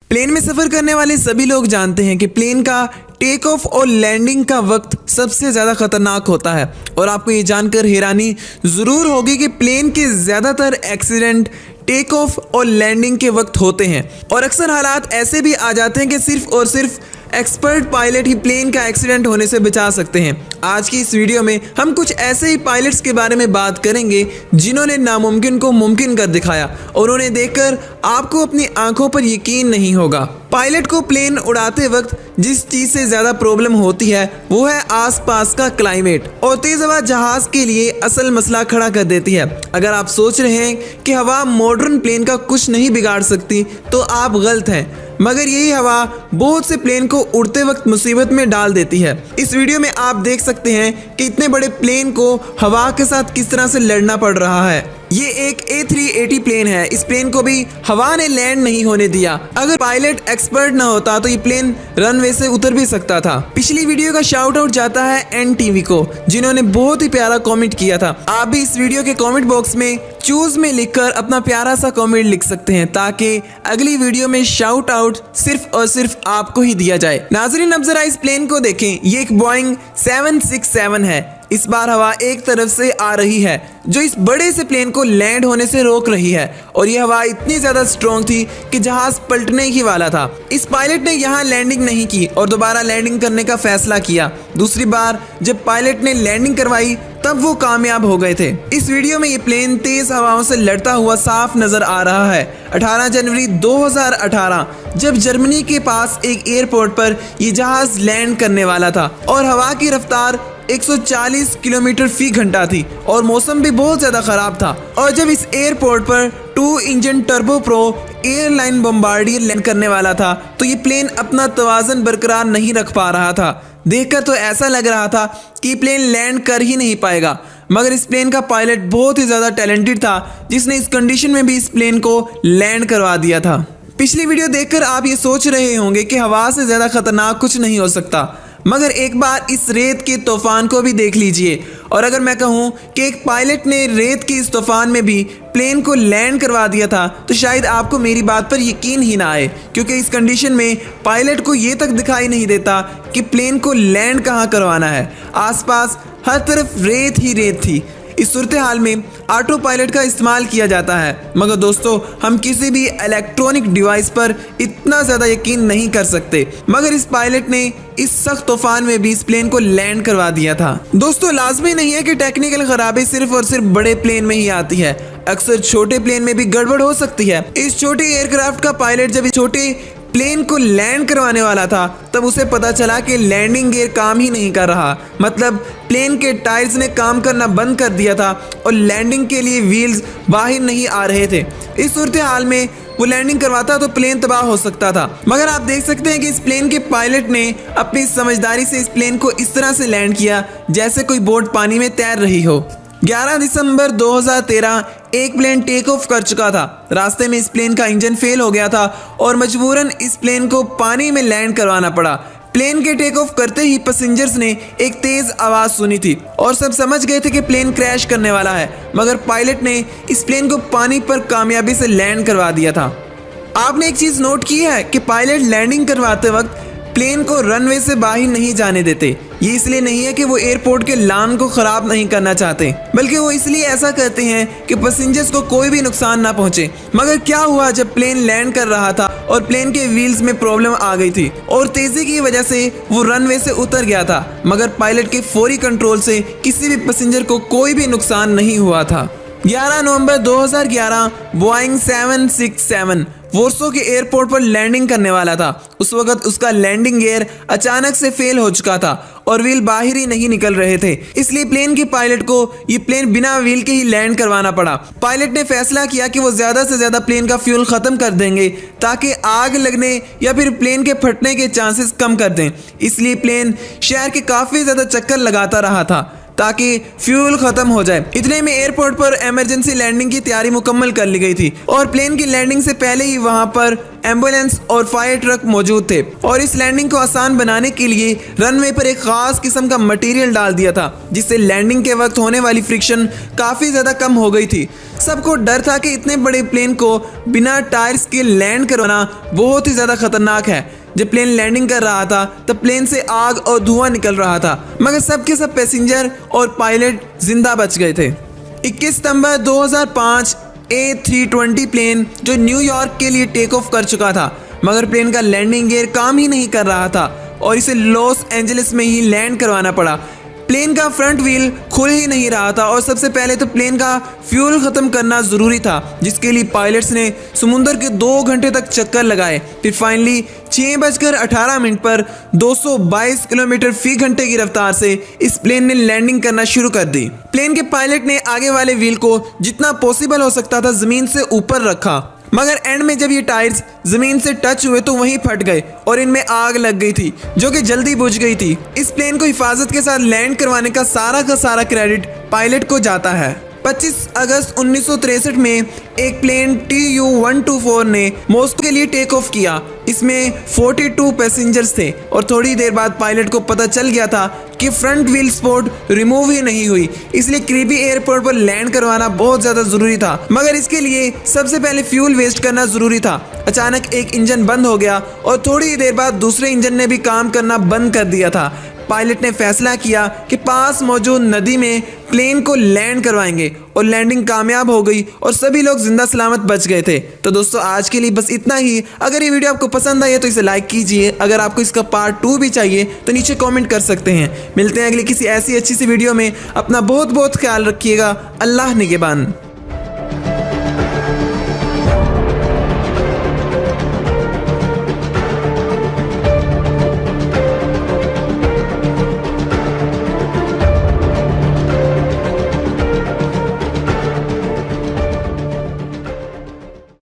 Plane में सफर करने वाले सभी लोग जानते हैं कि प्लेन का टेक ऑफ और लैंडिंग का वक्त सबसे ज़्यादा खतरनाक होता है। और आपको ये जानकर हैरानी ज़रूर होगी कि प्लेन के ज़्यादातर एक्सीडेंट टेक ऑफ और लैंडिंग के वक्त होते हैं। और अक्सर हालात ऐसे भी आ जाते हैं कि सिर्फ और सिर्फ एक्सपर्ट पायलट ही प्लेन का एक्सीडेंट होने से बचा सकते हैं। आज की इस वीडियो में हम कुछ ऐसे ही पायलट्स के बारे में बात करेंगे जिन्होंने नामुमकिन को मुमकिन कर दिखाया और उन्हें देखकर आपको अपनी आंखों पर यकीन नहीं होगा। पायलट को प्लेन उड़ाते वक्त जिस चीज़ से ज़्यादा प्रॉब्लम होती है वो है आसपास का क्लाइमेट, और तेज़ हवा जहाज़ के लिए असल मसला खड़ा कर देती है। अगर आप सोच रहे हैं कि हवा मॉडर्न प्लेन का कुछ नहीं बिगाड़ सकती तो आप गलत हैं, मगर यही हवा बहुत से प्लेन को उड़ते वक्त मुसीबत में डाल देती है। इस वीडियो में आप देख सकते हैं कि इतने बड़े प्लेन को हवा के साथ किस तरह से लड़ना पड़ रहा है। ये एक A380 प्लेन है। इस प्लेन को भी हवा ने लैंड नहीं होने दिया। अगर पायलट एक्सपर्ट ना होता तो ये प्लेन रनवे से उतर भी सकता था। पिछली वीडियो का शाउट आउट जाता है NTV को, जिन्होंने बहुत ही प्यारा कमेंट किया था। आप भी इस वीडियो के कमेंट बॉक्स में चूज में लिखकर अपना प्यारा सा कमेंट लिख सकते हैं ताकि अगली वीडियो में शाउट आउट सिर्फ और सिर्फ आपको ही दिया जाए। नाज़रीन, अब जरा इस प्लेन को देखें। ये एक बोइंग 767 है। इस बार हवा एक तरफ से आ रही है जो इस बड़े से प्लेन को लैंड होने से रोक रही है, और यह हवा इतनी ज्यादा स्ट्रॉन्ग थी कि जहाज पलटने ही वाला था। इस पायलट ने यहाँ लैंडिंग नहीं की और दोबारा लैंडिंग करने का फैसला किया। दूसरी बार जब पायलट ने लैंडिंग करवाई तब वो कामयाब हो गए थे। इस वीडियो में ये प्लेन तेज हवाओं से लड़ता हुआ साफ नजर आ रहा है। 18 जनवरी 2018 जब जर्मनी के पास एक एयरपोर्ट पर ये जहाज लैंड करने वाला था और हवा की रफ्तार 140 किलोमीटर फी घंटा थी और मौसम भी बहुत ज़्यादा ख़राब था। और जब इस एयरपोर्ट पर 2 engine turbo pro airline Bombardier land करने वाला था तो ये प्लेन अपना तवाज़न बरकरार नहीं रख पा रहा था। देखकर तो ऐसा लग रहा था कि प्लेन लैंड कर ही नहीं पाएगा, मगर इस प्लेन का पायलट बहुत ही ज़्यादा टैलेंटेड था जिसने इस कंडीशन में भी इस प्लेन को लैंड करवा दिया था। पिछली वीडियो देखकर आप ये सोच रहे होंगे कि हवा से ज़्यादा खतरनाक कुछ नहीं हो सकता, मगर एक बार इस रेत के तूफान को भी देख लीजिए। और अगर मैं कहूँ कि एक पायलट ने रेत के इस तूफान में भी प्लेन को लैंड करवा दिया था तो शायद आपको मेरी बात पर यकीन ही ना आए, क्योंकि इस कंडीशन में पायलट को ये तक दिखाई नहीं देता कि प्लेन को लैंड कहाँ करवाना है। आसपास हर तरफ रेत ही रेत थी। इस सूरत हाल में ऑटो पायलट का इस्तेमाल किया जाता है, मगर दोस्तों हम किसी भी इलेक्ट्रॉनिक डिवाइस पर इतना ज़्यादा यकीन नहीं कर सकते। मगर इस पायलट ने इस सख्त तूफान में भी इस प्लेन को लैंड करवा दिया था। दोस्तों, लाजमी नहीं है कि टेक्निकल खराबी सिर्फ और सिर्फ बड़े प्लेन में ही आती है, अक्सर छोटे प्लेन में भी गड़बड़ हो सकती है। इस छोटे एयरक्राफ्ट का पायलट जब इस छोटे प्लेन को लैंड करवाने वाला था तब उसे पता चला कि लैंडिंग गियर काम ही नहीं कर रहा, मतलब प्लेन के टायर्स ने काम करना बंद कर दिया था और लैंडिंग के लिए व्हील्स बाहर नहीं आ रहे थे। इस सूरत हाल में वो लैंडिंग करवाता तो प्लेन तबाह हो सकता था। मगर आप देख सकते हैं कि इस प्लेन के पायलट ने अपनी समझदारी से इस प्लेन को इस तरह से लैंड किया जैसे कोई बोट पानी में तैर रही हो। 11 दिसंबर 2013 एक प्लेन टेक ऑफ कर चुका था। रास्ते में इस प्लेन का इंजन फेल हो गया था और मजबूरन इस प्लेन को पानी में लैंड करवाना पड़ा। प्लेन के टेक ऑफ करते ही पैसेंजर्स ने एक तेज आवाज़ सुनी थी और सब समझ गए थे कि प्लेन क्रैश करने वाला है, मगर पायलट ने इस प्लेन को पानी पर कामयाबी से लैंड करवा दिया था। आपने एक चीज़ नोट की है कि पायलट लैंडिंग करवाते वक्त प्लेन को रनवे से बाहर नहीं जाने देते। ये इसलिए नहीं है कि वो एयरपोर्ट के लान को ख़राब नहीं करना चाहते, बल्कि वो इसलिए ऐसा करते हैं कि पैसेंजर्स को कोई भी नुकसान ना पहुंचे। मगर क्या हुआ जब प्लेन लैंड कर रहा था और प्लेन के व्हील्स में प्रॉब्लम आ गई थी और तेज़ी की वजह से वो रनवे से उतर गया था, मगर पायलट के फौरी कंट्रोल से किसी भी पैसेंजर को कोई भी नुकसान नहीं हुआ था। 11 नवंबर 2011 बोइंग 767 वॉर्सो के एयरपोर्ट पर लैंडिंग करने वाला था। उस वक्त उसका लैंडिंग गियर अचानक से फेल हो चुका था और व्हील बाहर ही नहीं निकल रहे थे, इसलिए प्लेन के पायलट को ये प्लेन बिना व्हील के ही लैंड करवाना पड़ा। पायलट ने फैसला किया कि वो ज़्यादा से ज़्यादा प्लेन का फ्यूल ख़त्म कर देंगे ताकि आग लगने या फिर प्लेन के फटने के चांसेस कम कर दें। इसलिए प्लेन शहर के काफ़ी ज़्यादा चक्कर लगाता रहा था ताकि फ्यूल खत्म हो जाए। इतने में एयरपोर्ट पर इमरजेंसी लैंडिंग की तैयारी मुकम्मल कर ली गई थी और प्लेन की लैंडिंग से पहले ही वहां पर एम्बुलेंस और फायर ट्रक मौजूद थे और इस लैंडिंग को आसान बनाने के लिए रनवे पर एक खास किस्म का मटेरियल डाल दिया था, जिससे लैंडिंग के वक्त होने वाली फ्रिक्शन काफ़ी ज़्यादा कम हो गई थी। सबको डर था कि इतने बड़े प्लेन को बिना टायर्स के लैंड करवाना बहुत ही ज़्यादा खतरनाक है। जब प्लेन लैंडिंग कर रहा था तब प्लेन से आग और धुआं निकल रहा था, मगर सबके सब पैसेंजर और पायलट जिंदा बच गए थे। 21 सितंबर 2005 A320 प्लेन जो न्यूयॉर्क के लिए टेक ऑफ कर चुका था, मगर प्लेन का लैंडिंग गियर काम ही नहीं कर रहा था और इसे लॉस एंजलिस में ही लैंड करवाना पड़ा। प्लेन का फ्रंट व्हील खुल ही नहीं रहा था और सबसे पहले तो प्लेन का फ्यूल ख़त्म करना ज़रूरी था, जिसके लिए पायलट्स ने समुंदर के 2 घंटे तक चक्कर लगाए। फिर फाइनली 6:18 पर 222 किलोमीटर फी घंटे की रफ्तार से इस प्लेन ने लैंडिंग करना शुरू कर दी। प्लेन के पायलट ने आगे वाले व्हील को जितना पॉसिबल हो सकता था ज़मीन से ऊपर रखा, मगर एंड में जब ये टायर्स जमीन से टच हुए तो वहीं फट गए और इनमें आग लग गई थी, जो कि जल्दी बुझ गई थी। इस प्लेन को हिफाजत के साथ लैंड करवाने का सारा क्रेडिट पायलट को जाता है। 25 अगस्त 1963 में एक प्लेन TU-124 ने मॉस्को के लिए टेक ऑफ किया। इसमें 42 पैसेंजर्स थे और थोड़ी देर बाद पायलट को पता चल गया था कि फ्रंट व्हील सपोर्ट रिमूव ही नहीं हुई, इसलिए क्रीबी एयरपोर्ट पर लैंड करवाना बहुत ज़्यादा ज़रूरी था, मगर इसके लिए सबसे पहले फ्यूल वेस्ट करना ज़रूरी था। अचानक एक इंजन बंद हो गया और थोड़ी ही देर बाद दूसरे इंजन ने भी काम करना बंद कर दिया था। पायलट ने फैसला किया कि पास मौजूद नदी में प्लेन को लैंड करवाएंगे और लैंडिंग कामयाब हो गई और सभी लोग जिंदा सलामत बच गए थे। तो दोस्तों आज के लिए बस इतना ही। अगर ये वीडियो आपको पसंद आई है तो इसे लाइक कीजिए। अगर आपको इसका पार्ट 2 भी चाहिए तो नीचे कमेंट कर सकते हैं। मिलते हैं अगली किसी ऐसी अच्छी सी वीडियो में। अपना बहुत बहुत ख्याल रखिएगा। अल्लाह निगहबान।